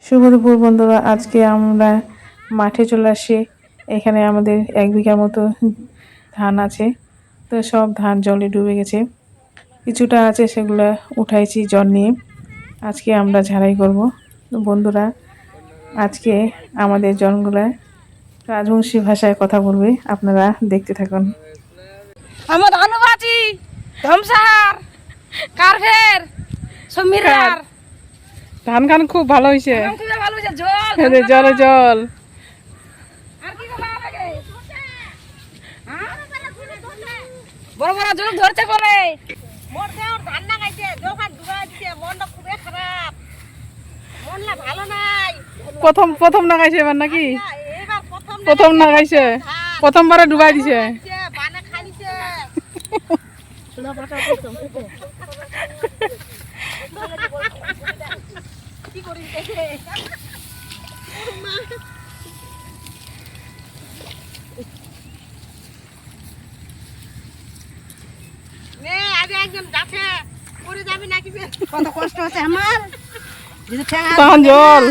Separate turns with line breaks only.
শুভ দুপুর বন্ধুরা, আজকে আমরা মাঠে চলে আসি। এখানে আমাদের 1 বিঘা মতো ধান আছে, তো সব ধান জলে ডুবে গেছে। কিছুটা আছে, সেগুলো উঠাইছি জল নিয়ে। আজকে আমরা ঝাড়াই করব। বন্ধুরা, আজকে আমাদের জনগুলা রাজবংশী ভাষায় কথা বলবে, আপনারা দেখতে থাকুন।
আমার অনুবাচি ধমসাহার কারভের সমীরার
ধান খান খুব ভালো হয়েছে।
ভালো হয়েছে। জল
জলে জল
আর কি ভালো লাগে? বড় বড় জল ধরতে পারে। মোর দেওর ধান না গাইছে, দোকান ডুবা দিছে, মনটা খুবই খারাপ, মনটা ভালো নাই।
প্রথম না গাইছে এবার নাকি?
এবার
প্রথম না গাইছে, প্রথমবারে ডুবাই দিছে।
বানা খাইছে। কি করি দেখে কত কষ্ট হচ্ছে আমার।
তখন জল